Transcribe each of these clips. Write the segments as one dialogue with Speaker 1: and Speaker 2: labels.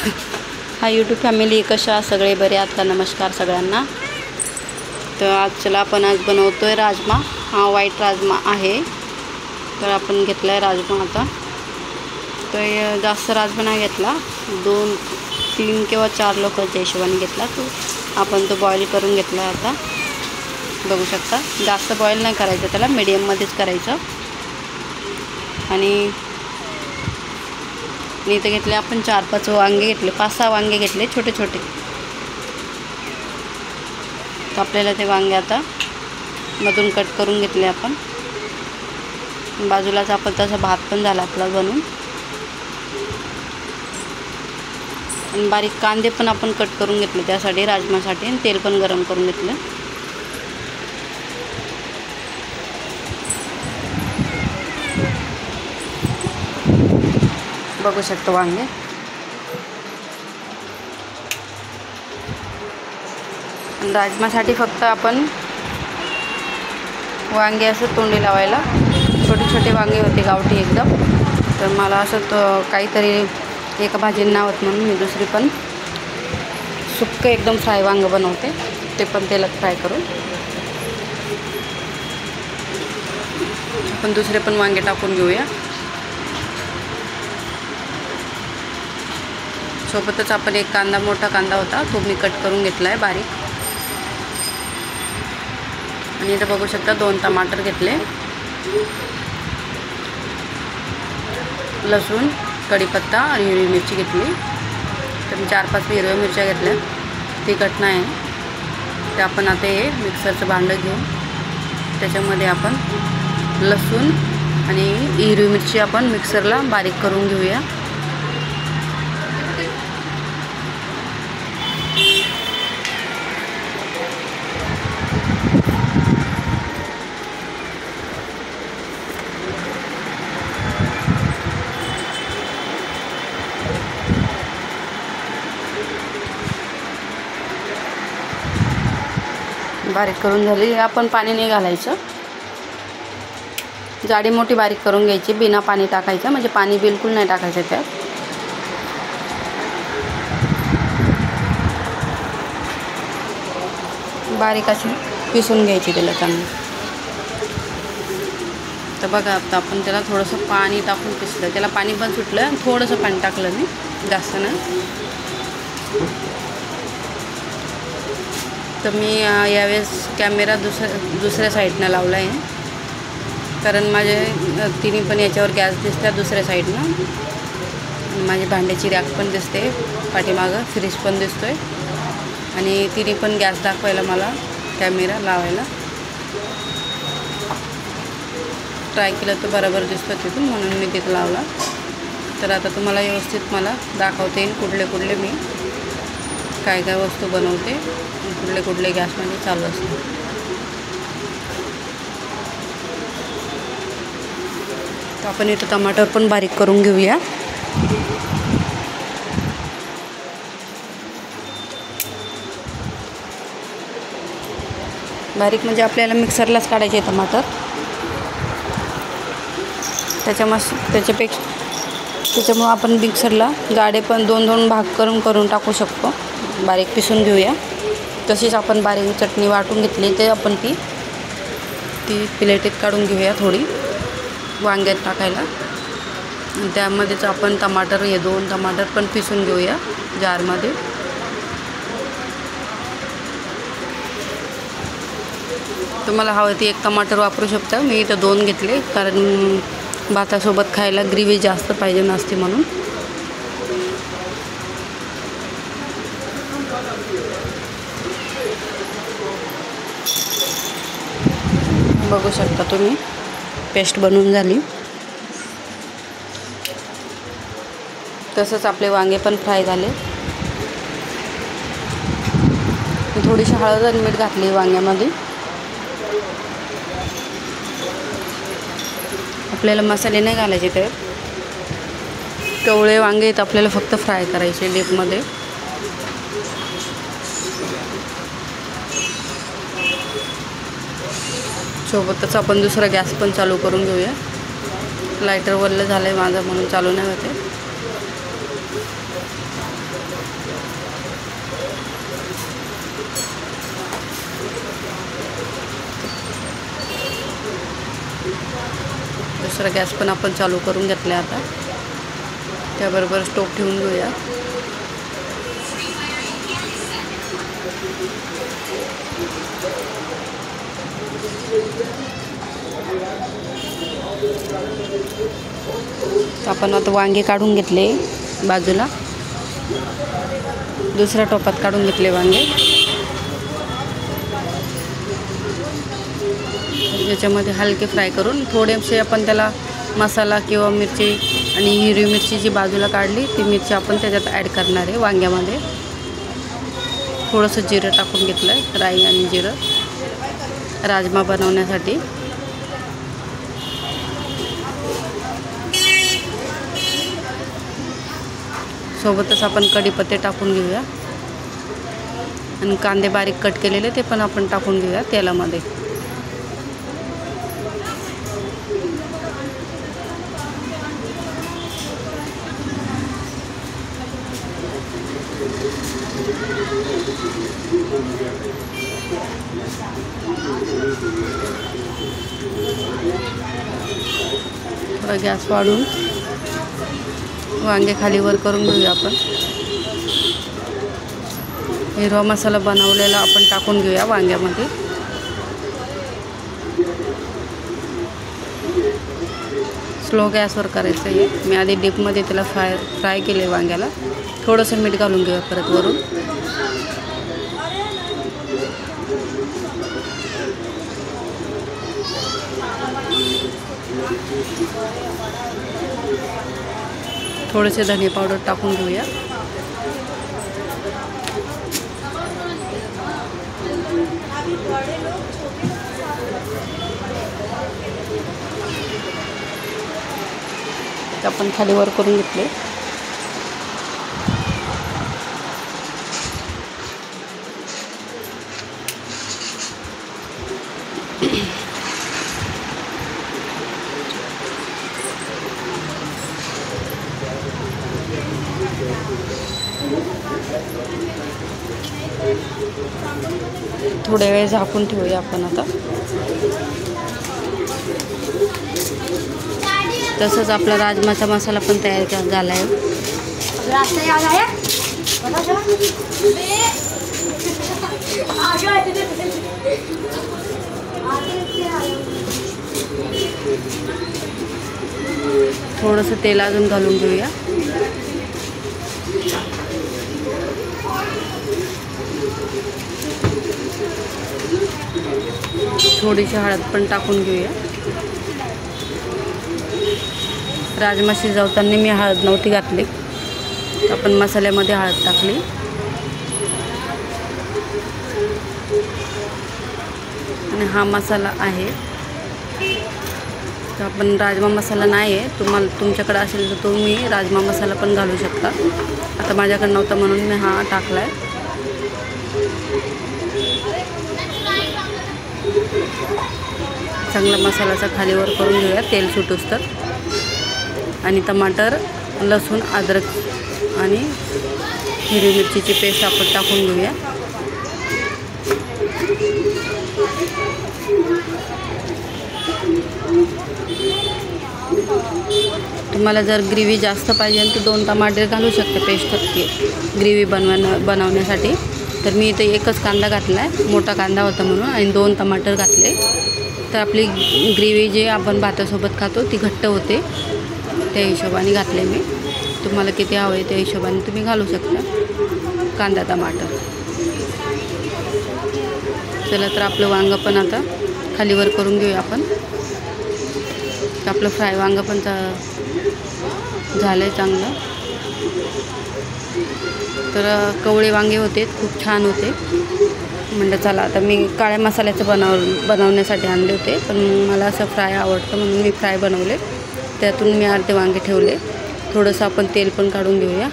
Speaker 1: हा YouTube family कशा सगळे बरे आहात का? नमस्कार सगळ्यांना। तर आज बनवतोय राजमा। हा वाईट राजमा आहे। तर आपण घेतलाय राजमा आता। तर जास्त राजमा नाही घेतला, 2, 3 किंवा 4 लोकांच्या हिशोबाने घेतला। तो आपण बॉईल करून घेतला। आता बघू शकता, जास्त बॉईल नाही करायचं त्याला, मीडियम मध्येच करायचं। आणि इथे घेतले आपण 4-5 वांगे घेतले, 5-6 वांगे घेतले छोटे छोटे। तर आपल्याला ते वांगे आता मधून कट करून घेतले आपण। बाजूलाच आपण तसा भात पण झाला आपला बनवून। आणि बारीक कांदे पण आपण कट करून घेतले त्यासाठी, राजमासाठी। आणि तेल पण गरम करून घेतलं। बघू शकतो वांगे। राजमासाठी फक्त आपण वांगे असं तोंडी लावायला, छोटे छोटे वांगे होते गावठी एकदम। तर मला असं काहीतरी एका भाजींना होत म्हणून मी दुसरी पण सुक्क एकदम फ्राय वांगं बनवते, ते पण तेलात फ्राय करून। आपण दुसरे पण वांगे टाकून घेऊया। सोबतच आपण एक कांदा, मोठा कांदा होता तो मी कट करून घेतला आहे बारीक। आणि इथे बघू शकता 2 टमाटर घेतले, लसूण, कढीपत्ता आणि हिरवी मिरची घेतली। तर मी 4-5 हिरव्या मिरच्या घेतल्या, तिखट नाही। ते आपण आता हे मिक्सरचं भांडं घेऊन त्याच्यामध्ये आपण लसूण आणि हिरवी मिरची आपण मिक्सरला बारीक करून घेऊया। बारीक करून झाली। आपण पाणी नाही घालायचं, जाडी मोठी बारीक करून घ्यायची, बिना पाणी टाकायचं, म्हणजे पाणी बिलकुल नाही टाकायचं त्यात। बारीक अशी पिसून घ्यायची त्याला चांगली। तर बघा आता आपण त्याला थोडंसं पाणी टाकून पिसलं, त्याला पाणी पण सुटलं आणि थोडंसं पाणी टाकलं मी, जास्त नाही। तर मी यावेळेस कॅमेरा दुसऱ्या साईडनं लावला आहे, कारण माझे तिन्ही पण याच्यावर गॅस दिसतात दुसऱ्या साईडनं। माझी भांड्याची रॅक पण दिसते पाठीमागं, फ्रीज पण दिसतोय। आणि तिन्ही पण गॅस दाखवायला मला कॅमेरा लावायला ट्राय केलं तर बरोबर दिसतो तिथून, म्हणून मी तिथं लावला। तर आता तुम्हाला व्यवस्थित मला दाखवता येईल कुठले मी काय वस्तू बनवते, कुठले गॅसमध्ये चालू असते। तर आपण इथं टमाटर पण बारीक करून घेऊया। बारीक म्हणजे आपल्याला मिक्सरलाच काढायचे टमाटर, त्याच्यामुळं आपण मिक्सरला जाडे पण 2-2 भाग करून टाकू शकतो। बारीक पिसून घेऊया। तशीच आपण बारीक चटणी वाटून घेतली, ते आपण ती प्लेटीत काढून घेऊया थोडी वांग्यात टाकायला। आणि त्यामध्येच आपण टमाटर, हे 2 टमाटर पण पिसून घेऊया जारमध्ये। तुम्हाला हवं ती 1 टमाटर वापरू शकता, मी इथं 2 घेतले, कारण भातासोबत खायला ग्रेव्ही जास्त पाहिजे नसते म्हणून। बघू शकता तुम्ही, पेस्ट बनवून झाली। तसंच आपले वांगे पण फ्राय झाले। थोडीशी हळद आणि मीठ घातली वांग्यामध्ये। आपल्याला मसाले नाही घालायचे, तर कवळे वांगे आहेत आपल्याला फक्त फ्राय करायचे डीपमध्ये। सोबतच आपण दुसरा गॅस पण चालू करून घेऊया। लायटर वरलं झालं आहे माझं म्हणून चालू नाही होते। तर गॅस पण आपण चालू करून घेतला आता. त्याबरोबर स्टोव ठेवून घेऊया. आपण आता वांगे काढून घेतले बाजूला. दुसऱ्या टोपात काढून घेतले वांगे. याच्यामध्ये हलके फ्राय करून थोडेसे आपण त्याला मसाला किंवा मिरची आणि हिरवी मिरची जी बाजूला काढली ती मिरची आपण त्याच्यात ॲड करणार आहे वांग्यामध्ये. थोडंसं जिरं टाकून घेतलं आहे, राई आणि जिरं राजमा बनवण्यासाठी. सोबतच आपण कढीपत्ते टाकून घेऊया आणि कांदे बारीक कट केलेले ते पण आपण टाकून घेऊया तेलामध्ये. थोडा गॅस वाढून वांगे खाली वर करून घेऊया आपण. हिरवा मसाला बनवलेला आपण टाकून घेऊया वांग्यामध्ये. स्लो गॅसवर करायचं आहे. मी आधी डीपमध्ये त्याला फ्राय केले वांग्याला. थोडंसं मीठ घालून घेऊया परत वरून. थोडेसे धने पावडर टाकून घेऊया. आपण खाली वर करून घेतले. थोड्या वेळ झाकून ठेवूया आपण आता. तसंच आपला राजमाचा मसाला पण तयार झाला आहे. थोडंसं तेल अजून घालून घेऊया. थोडीशी हळद पण टाकून घेऊया. राजमा शिजवताना मी हळद नव्हती घातली, आपण मसाल्यामध्ये हळद टाकली. आणि हा मसाला आहे. तर आपण राजमा मसाला नाही आहे, तुमच्याकडे असेल तर तुम्ही राजमा मसाला पण घालू शकता. आता माझ्याकडे नव्हता म्हणून मी हा टाकला आहे. चांगला मसाल्याचा खालीवर करून घेऊया तेल सुटूस तर. आणि टमाटर, लसूण, अद्रक आणि हिरवी मिरचीची पेस्ट आपण टाकून घेऊया. तुम्हाला जर ग्रेव्ही जास्त पाहिजे तर 2 टमाटर घालू शकता पेस्ट ग्रेव्ही बनवण्यासाठी. तर मी इथे एकच कांदा घातला आहे, मोठा कांदा होता म्हणून, आणि 2 टमाटर घातले. तर आपली ग्रेव्ही जे आपण भातासोबत खातो ती घट्ट होते, त्या हिशोबाने घातले मी. तुम्हाला किती हवं आहे त्या हिशोबाने तुम्ही घालू शकता कांदा टमाटर. चला तर आपलं वांगं पण आता खालीवर करून घेऊया आपण. आपलं फ्राय वांगं पण झालं आहे चांगलं. तर कवळे वांगे होते, खूप छान होते. म्हणलं चला आता मी काळ्या मसाल्याचं बनवण्यासाठी आणले होते, पण मला असं फ्राय आवडतं म्हणून मी फ्राय बनवले. त्यातून मी अर्धे वांगे ठेवले. थोडंसं आपण तेल पण काढून घेऊया.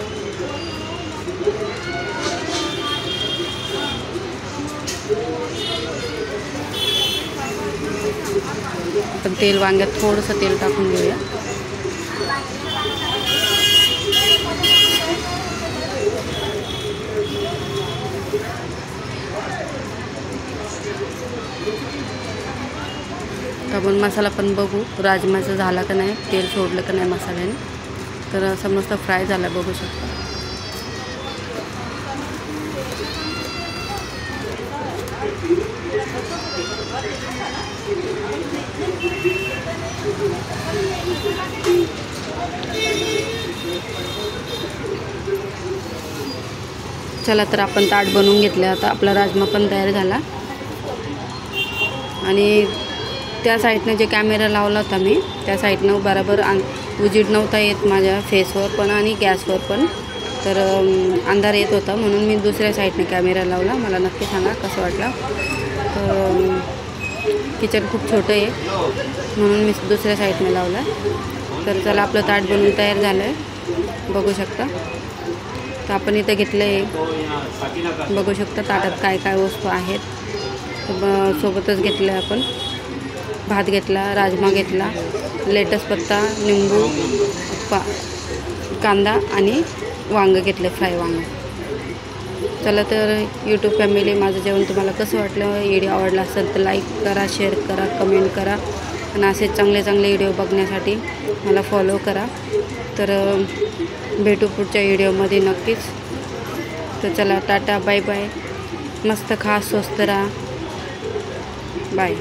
Speaker 1: आपण तेल वांग्यात थोडंसं तेल टाकून घेऊया. तर आपण मसाला पण बघू राजमाचं झाला का नाही, तेल सोडलं का नाही मसाल्याने. तर असं मस्त फ्राय झाला बघू शकता. चला तर आपण ताट बनवून घेतलं. आता आपला राजमा पण तयार झाला. आणि त्या साईडनं जे कॅमेरा लावला होता मी, त्या साईडनं बरोबर उजेड नव्हता येत माझ्या फेसवर पण आणि गॅसवर पण. तर अंधार येत होता म्हणून मी दुसऱ्या साईडने कॅमेरा लावला. मला नक्की सांगा कसं वाटलं. तर किचन खूप छोटं आहे म्हणून मी दुसऱ्या साईडने लावला. तर चला आपलं ताट बनवून तयार झालं आहे बघू शकता. तर आपण इथं घेतलं आहे बघू शकता ताटात काय काय वस्तू आहेत. तर सोबतच घेतलं आहे आपण भात घेतला, राजमा घेतला, लेटस पत्ता, निंबू, कांदा आणि वांगं घेतलं, फ्राय वांगं. चला तर यूट्यूब फॅमिली, माझं जेवण तुम्हाला कसं वाटलं, व्हिडिओ आवडला असेल तर लाईक करा, शेअर करा, कमेंट करा. आणि असे चांगले चांगले व्हिडिओ बघण्यासाठी मला फॉलो करा. तर भेटू पुढच्या व्हिडिओमध्ये नक्कीच. तर चला टाटा, बाय बाय. मस्त खा, स्वस्त राहा. बाय.